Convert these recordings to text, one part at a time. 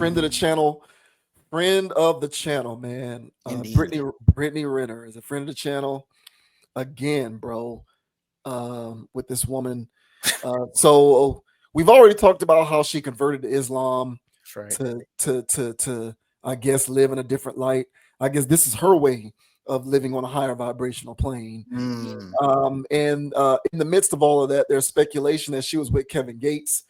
friend of the channel. Friend of the channel, man. Indeed. Brittany Renner is a friend of the channel again, bro. With this woman. So we've already talked about how she converted to Islam That's right. to I guess live in a different light. I guess this is her way of living on a higher vibrational plane. Mm. And in the midst of all of that, there's speculation that she was with Kevin Gates.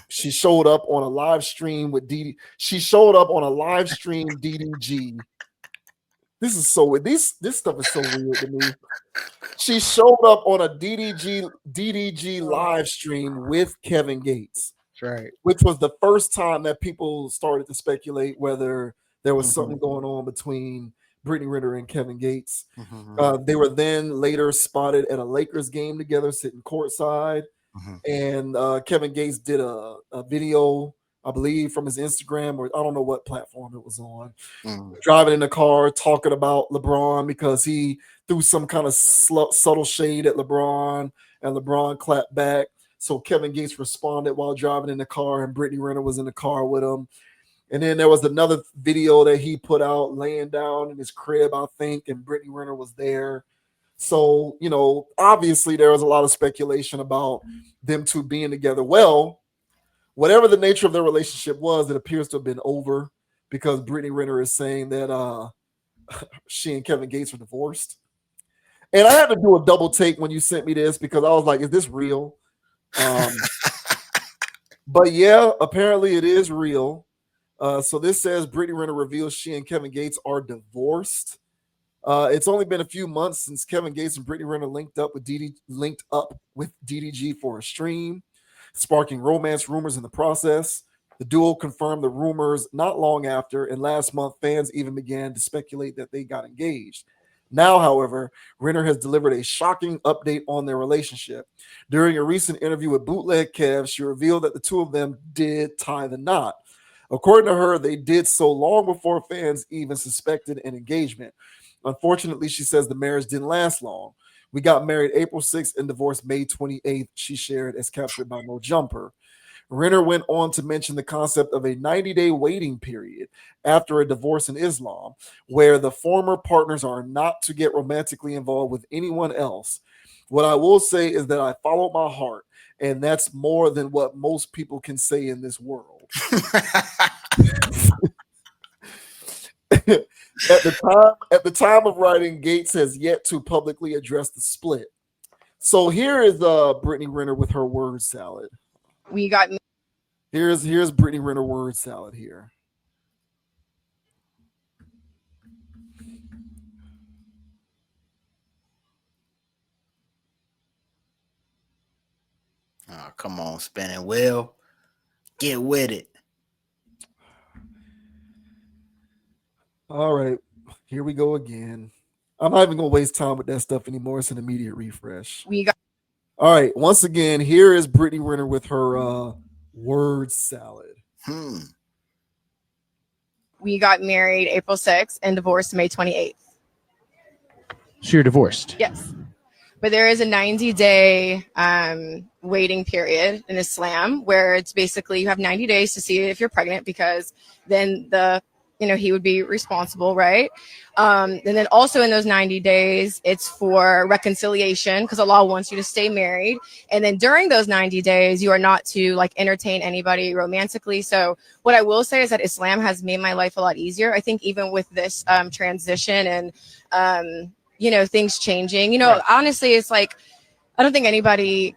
She showed up on a live stream with DD. She showed up on a live stream DDG. This is so weird. This stuff is so weird to me. She showed up on a DDG live stream with Kevin Gates, That's right. which was the first time that people started to speculate whether there was something going on between Brittany Renner and Kevin Gates. They were then later spotted at a Lakers game together, sitting courtside. And Kevin Gates did a video, I believe, from his Instagram, or I don't know what platform it was on, driving in the car talking about LeBron because he threw some kind of subtle shade at LeBron, and LeBron clapped back. So Kevin Gates responded while driving in the car, and Brittany Renner was in the car with him. And then there was another video that he put out laying down in his crib, I think, and Brittany Renner was there. So, obviously there was a lot of speculation about them two being together. Well, whatever the nature of their relationship was, it appears to have been over because Brittany Renner is saying that she and Kevin Gates were divorced. And I had to do a double take when you sent me this because I was like, is this real? But yeah, apparently it is real. So this says Brittany Renner reveals she and Kevin Gates are divorced. It's only been a few months since Kevin Gates and Brittany Renner linked up with DDG for a stream, sparking romance rumors in the process. The duo confirmed the rumors not long after, and last month fans even began to speculate that they got engaged. Now, however, Renner has delivered a shocking update on their relationship. During a recent interview with Bootleg Kev, she revealed that the two of them did tie the knot. According to her, they did so long before fans even suspected an engagement. Unfortunately, she says the marriage didn't last long. We got married April 6th and divorced May 28th, she shared as captured by No Jumper. Renner went on to mention the concept of a 90-day waiting period after a divorce in Islam, where the former partners are not to get romantically involved with anyone else. What I will say is that I followed my heart, and that's more than what most people can say in this world. At the time of writing, Gates has yet to publicly address the split. So here is Brittany Renner with her word salad. We got Here's Brittany Renner word salad here. Oh, come on, spinning wheel. Get with it. All right, here we go again. I'm not even gonna waste time with that stuff anymore. It's an immediate refresh. we got All right, once again, here is Brittany Renner with her word salad. we got married April 6th and divorced May 28th. So you're divorced. Yes. But there is a 90-day waiting period in Islam where it's basically you have 90 days to see if you're pregnant because then he would be responsible, right? And then also in those 90 days, it's for reconciliation because Allah wants you to stay married. And then during those 90 days, you are not to entertain anybody romantically. So what I will say is that Islam has made my life a lot easier. I think even with this transition and things changing, right. Honestly, it's I don't think anybody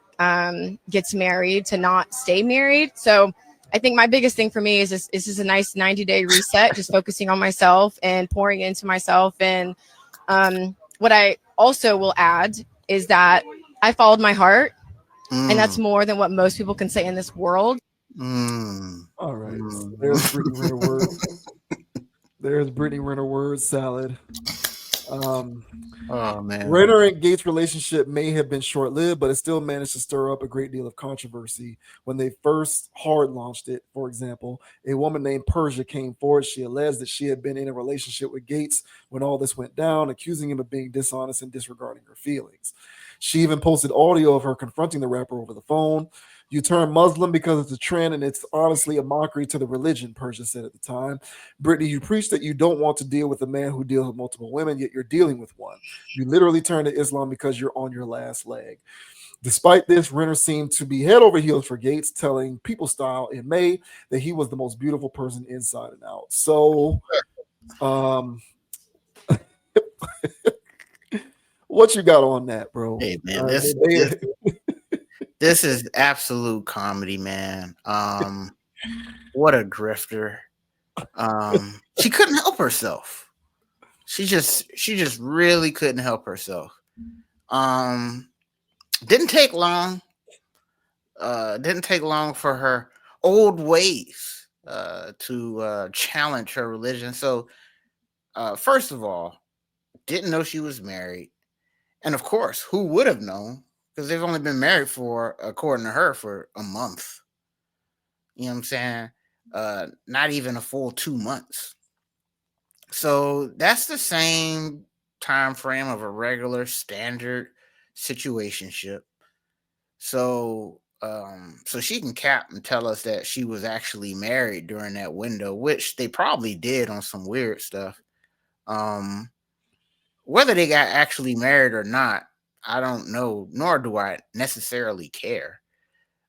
gets married to not stay married. So I think my biggest thing for me is this is a nice 90-day reset, just focusing on myself and pouring into myself. And what I also will add is that I followed my heart, and that's more than what most people can say in this world. All right. So there's Brittany Renner word. There's Brittany Renner word salad. Oh man, Renner and Gates' relationship may have been short-lived, but it still managed to stir up a great deal of controversy. When they first hard launched it, for example, a woman named Persia came forward. She alleged that she had been in a relationship with Gates when all this went down, accusing him of being dishonest and disregarding her feelings. She even posted audio of her confronting the rapper over the phone. You turn Muslim because it's a trend and it's honestly a mockery to the religion, Persia said at the time. Brittany, you preach that you don't want to deal with a man who deals with multiple women, yet you're dealing with one. You literally turn to Islam because you're on your last leg. Despite this, Renner seemed to be head over heels for Gates, telling People Style in May that he was the most beautiful person inside and out. So, what you got on that, bro? Hey man, this is absolute comedy, man. What a grifter. She couldn't help herself. She just really couldn't help herself. Didn't take long. Didn't take long for her old ways to challenge her religion. So, first of all, didn't know she was married. And of course, who would have known? Because they've only been married for, according to her, for a month. You know what I'm saying? Not even a full 2 months. So that's the same time frame of a regular standard situationship. So so she can cap and tell us that she was actually married during that window, which they probably did on some weird stuff. Whether they got actually married or not, I don't know, nor do I necessarily care.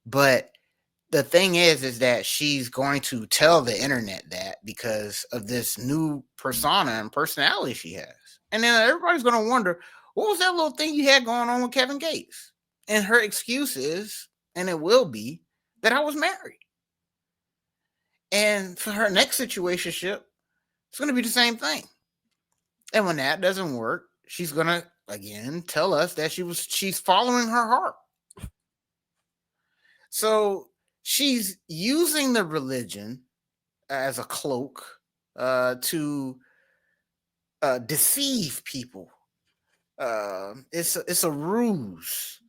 But the thing is that she's going to tell the internet that because of this new persona and personality she has. And then everybody's going to wonder, what was that little thing you had going on with Kevin Gates? And her excuse is, and it will be, that I was married. And for her next situationship, it's going to be the same thing. And when that doesn't work, she's going to, again, tell us that she's following her heart. So she's using the religion as a cloak to deceive people. It's a ruse.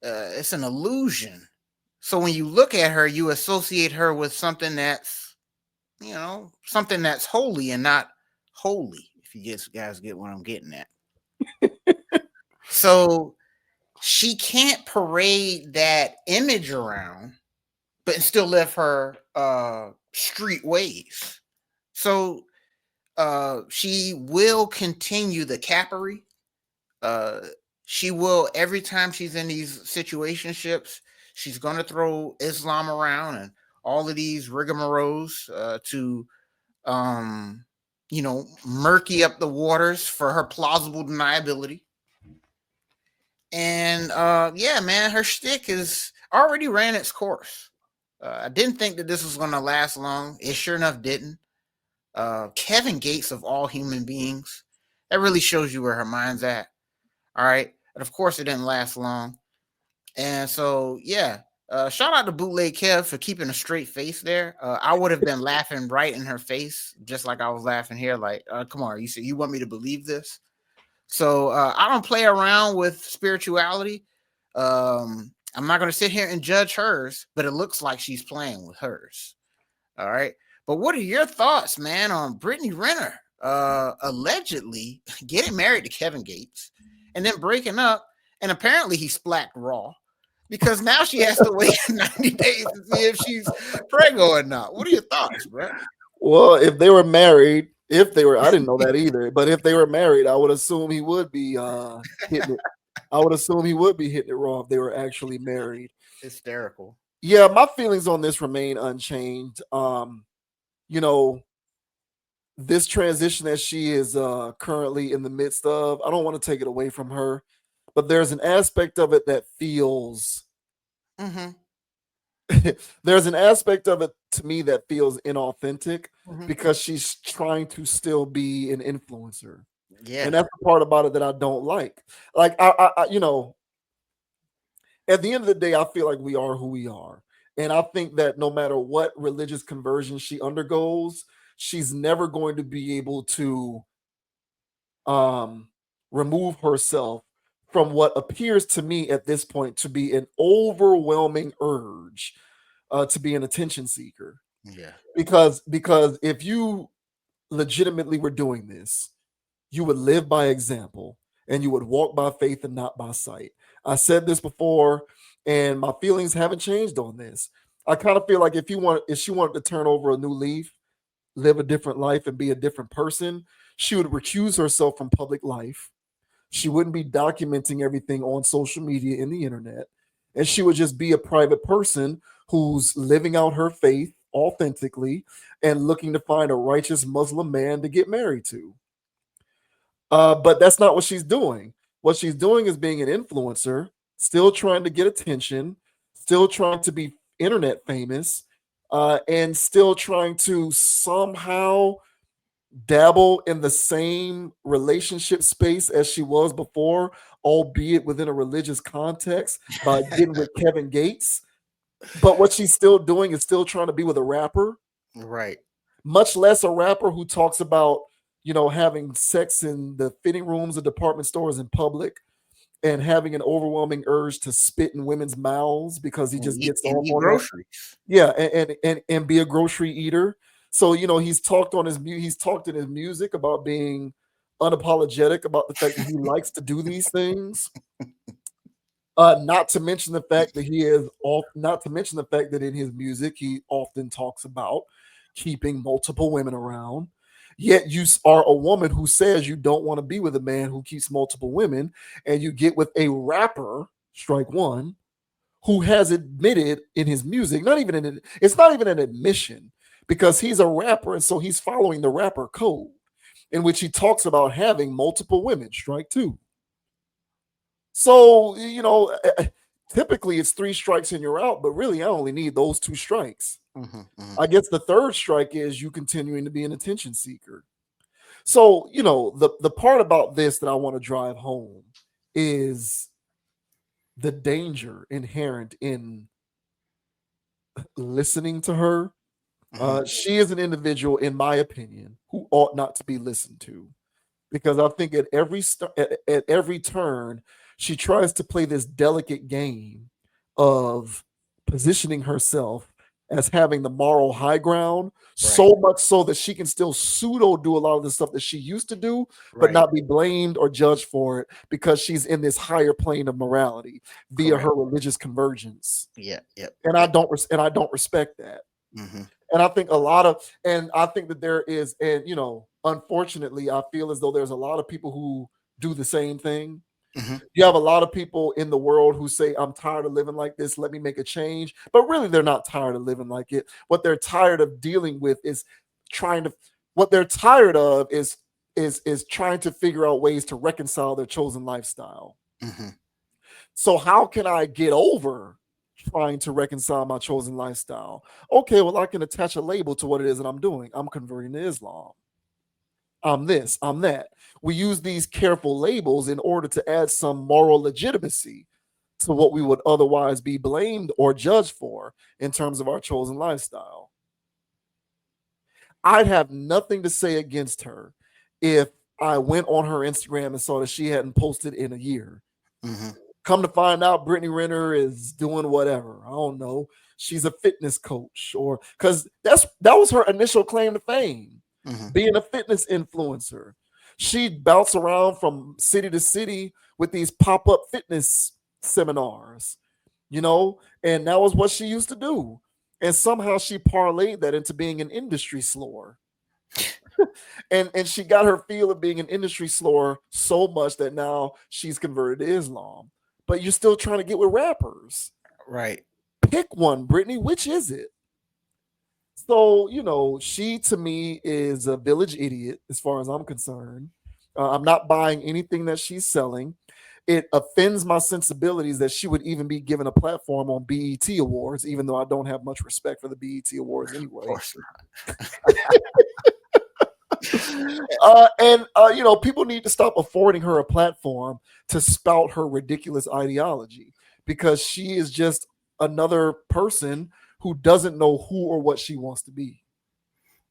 It's an illusion. So when you look at her, you associate her with something that's, something that's holy and not holy. If you guys get what I'm getting at. So she can't parade that image around, but still live her street ways. So she will continue the cappery. She will, every time she's in these situationships, she's going to throw Islam around and all of these rigmaroles to, murky up the waters for her plausible deniability. And yeah, man, her shtick is already ran its course. I didn't think that this was going to last long. It sure enough didn't. Kevin Gates, of all human beings, that really shows you where her mind's at. All right. But of course, it didn't last long. And so, yeah, shout out to Bootleg Kev for keeping a straight face there. I would have been laughing right in her face, just like I was laughing here. Like, come on, you want me to believe this? So I don't play around with spirituality. I'm not going to sit here and judge hers, but it looks like she's playing with hers. All right. But what are your thoughts, man, on Brittany Renner allegedly getting married to Kevin Gates and then breaking up? And apparently he splat raw because now she has to wait 90 days to see if she's pregnant or not. What are your thoughts, bro? Well, if they were married, I didn't know that either. But if they were married, I would assume he would be hitting it. I would assume he would be hitting it raw if they were actually married. Hysterical. Yeah, my feelings on this remain unchanged. This transition that she is currently in the midst of, I don't want to take it away from her, but there's an aspect of it that feels there's an aspect of it to me that feels inauthentic because she's trying to still be an influencer. Yeah. And that's the part about it that I don't like. Like I at the end of the day, I feel like we are who we are. And I think that no matter what religious conversion she undergoes, she's never going to be able to remove herself from what appears to me at this point to be an overwhelming urge to be an attention seeker. Yeah. Because if you legitimately were doing this, you would live by example and you would walk by faith and not by sight. I said this before, and my feelings haven't changed on this. I kind of feel like if she wanted to turn over a new leaf, live a different life, and be a different person, she would recuse herself from public life. She wouldn't be documenting everything on social media and the internet. And she would just be a private person who's living out her faith authentically and looking to find a righteous Muslim man to get married to. But that's not what she's doing. What she's doing is being an influencer, still trying to get attention, still trying to be internet famous, and still trying to somehow dabble in the same relationship space as she was before, albeit within a religious context by getting with Kevin Gates. But what she's still doing is still trying to be with a rapper, Right. much less a rapper who talks about, having sex in the fitting rooms of department stores in public and having an overwhelming urge to spit in women's mouths because he just gets And off eat on that. groceries. Yeah, and be a grocery eater. So he's talked in his music about being unapologetic about the fact that he likes to do these things. Not to mention the fact that not to mention the fact that in his music he often talks about keeping multiple women around. Yet you are a woman who says you don't want to be with a man who keeps multiple women, and you get with a rapper, strike one, who has admitted in his music, it's not even an admission because he's a rapper and so he's following the rapper code in which he talks about having multiple women, strike two. So, typically it's three strikes and you're out, but really I only need those two strikes. I guess the third strike is you continuing to be an attention seeker. So, the part about this that I want to drive home is the danger inherent in listening to her. She is an individual, in my opinion, who ought not to be listened to because I think at every turn she tries to play this delicate game of positioning herself as having the moral high ground, Right. so much so that she can still pseudo do a lot of the stuff that she used to do, but Right. not be blamed or judged for it because she's in this higher plane of morality via Correct. her religious convergence. Yeah. Yep. And I don't respect that. Mm-hmm. And I think that there is, and unfortunately, I feel as though there's a lot of people who do the same thing. Mm-hmm. You have a lot of people in the world who say, I'm tired of living like this. Let me make a change. But really, they're not tired of living like it. What they're tired of dealing with is trying to, what they're tired of is trying to figure out ways to reconcile their chosen lifestyle. Mm-hmm. So how can I get over trying to reconcile my chosen lifestyle? Okay, well, I can attach a label to what it is that I'm doing. I'm converting to Islam. I'm this, I'm that. We use these careful labels in order to add some moral legitimacy to what we would otherwise be blamed or judged for in terms of our chosen lifestyle. I'd have nothing to say against her if I went on her Instagram and saw that she hadn't posted in a year. Mm-hmm. Come to find out, Brittany Renner is doing whatever. I don't know. She's a fitness coach, or because that was her initial claim to fame, Mm-hmm. being a fitness influencer. She'd bounce around from city to city with these pop-up fitness seminars, and that was what she used to do. And somehow she parlayed that into being an industry slower. And she got her feel of being an industry slower so much that now she's converted to Islam. But you're still trying to get with rappers. Right. Pick one, Brittany. Which is it? So, she to me is a village idiot as far as I'm concerned. I'm not buying anything that she's selling. It offends my sensibilities that she would even be given a platform on BET Awards, even though I don't have much respect for the BET Awards Of anyway. course People need to stop affording her a platform to spout her ridiculous ideology because she is just another person who doesn't know who or what she wants to be.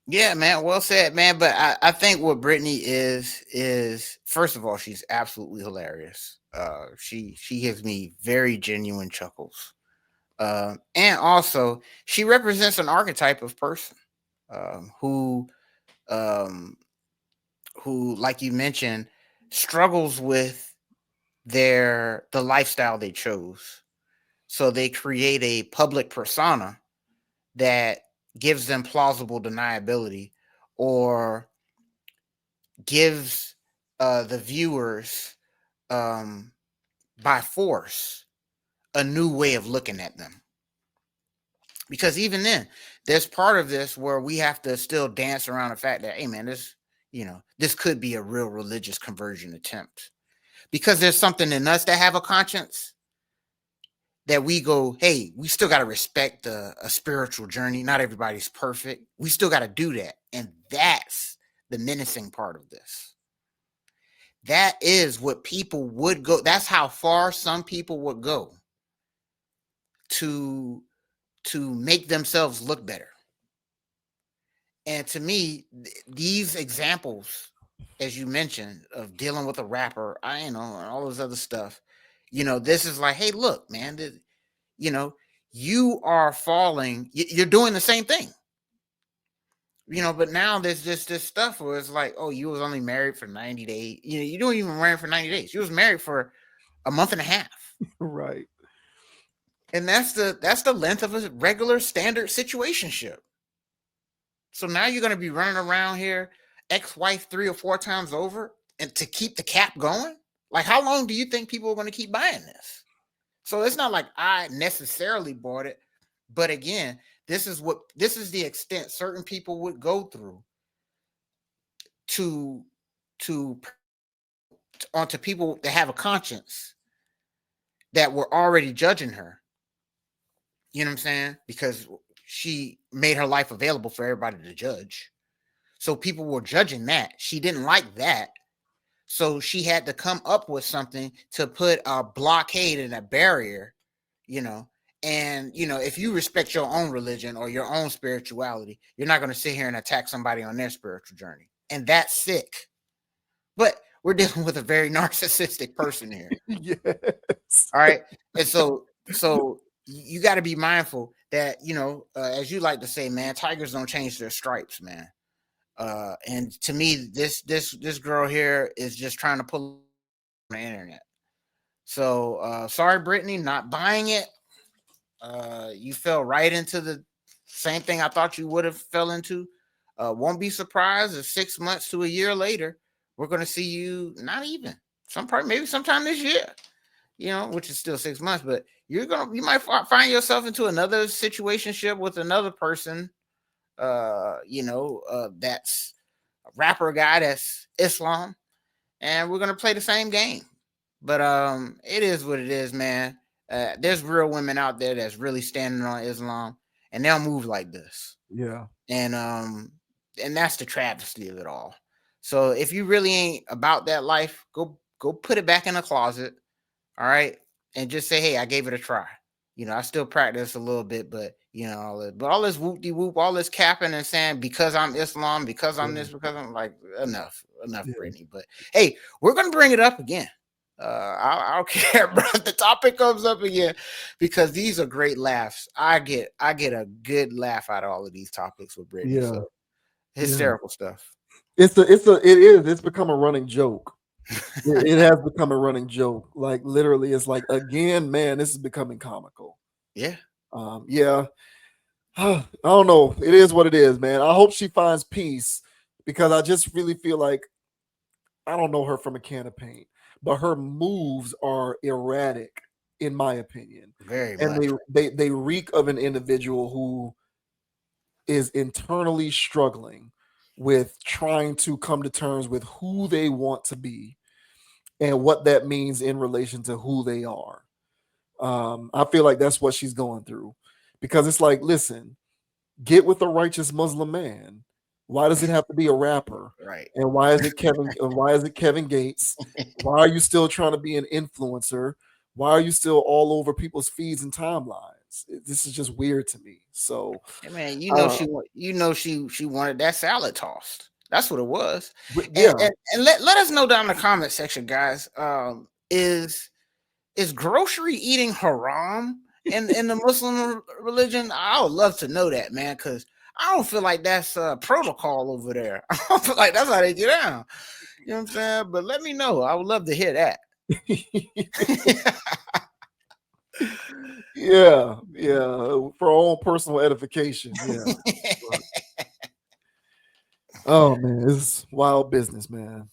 Yeah, man. Well said, man. But I think what Brittany is first of all, she's absolutely hilarious. She gives me very genuine chuckles. And also she represents an archetype of person um, who um, who, like you mentioned, struggles with the lifestyle they chose. So they create a public persona that gives them plausible deniability, or gives the viewers, by force, a new way of looking at them. Because even then, there's part of this where we have to still dance around the fact that, hey man, this could be a real religious conversion attempt. Because there's something in us that have a conscience that we go, hey, we still got to respect a spiritual journey. Not everybody's perfect. We still got to do that. And that's the menacing part of this. That is what people would go. That's how far some people would go to make themselves look better. And to me, these examples, as you mentioned, of dealing with a rapper, and all this other stuff, this is like, hey, look, man, you are falling. You're doing the same thing. But now there's just this stuff where it's like, oh, you was only married for 90 days. You don't even married for 90 days. You was married for a month and a half. Right. And that's the length of a regular standard situationship. So now you're going to be running around here, ex-wife 3 or 4 times over, and to keep the cap going? Like, how long do you think people are going to keep buying this? So it's not like I necessarily bought it. But again, this is the extent certain people would go through to onto people that have a conscience that were already judging her. You know what I'm saying? Because she made her life available for everybody to judge. So people were judging that. She didn't like that. So she had to come up with something to put a blockade and a barrier, And, if you respect your own religion or your own spirituality, you're not going to sit here and attack somebody on their spiritual journey. And that's sick. But we're dealing with a very narcissistic person here. Yes. All right. And so you got to be mindful that, as you like to say, man, tigers don't change their stripes, man. And to me, this girl here is just trying to pull on the internet. So sorry, Brittany, not buying it. You fell right into the same thing I thought you would have fell into. Won't be surprised if 6 months to a year later, we're going to see you not even maybe sometime this year, which is still 6 months, but you might find yourself into another situationship with another person, that's a rapper guy that's Islam, and we're going to play the same game. But it is what it is, man. There's real women out there that's really standing on Islam, and they'll move like this. Yeah. And that's the travesty of it all. So if you really ain't about that life, go put it back in the closet. All right. And just say, hey, I gave it a try. I still practice a little bit, but all this whoop-de-whoop, all this capping and saying because I'm Islam, because I'm this, because I'm like, enough, Brittany. But hey, we're gonna bring it up again. I don't care, bro. The topic comes up again because these are great laughs. I get a good laugh out of all of these topics with Brittany. Yeah. So hysterical stuff. It's become a running joke. It has become a running joke. Like literally, it's like, again, man, this is becoming comical. Yeah. Yeah. I don't know. It is what it is, man. I hope she finds peace because I just really feel like I don't know her from a can of paint, but her moves are erratic, in my opinion. Very And much. they reek of an individual who is internally struggling with trying to come to terms with who they want to be and what that means in relation to who they are. I feel like that's what she's going through because it's like, listen, get with a righteous Muslim man. Why does it have to be a rapper? Right. And why is it Kevin Gates? Why are you still trying to be an influencer? Why are you still all over people's feeds and timelines? This is just weird to me. So, hey man, she wanted that salad tossed. That's what it was. Yeah. And let us know down in the comment section, guys. Is grocery eating haram in the Muslim religion? I would love to know that, man, because I don't feel like that's protocol over there. I don't feel like that's how they get down. You know what I'm saying? But let me know. I would love to hear that. Yeah, for our own personal edification. Yeah. Oh man, it's wild business, man.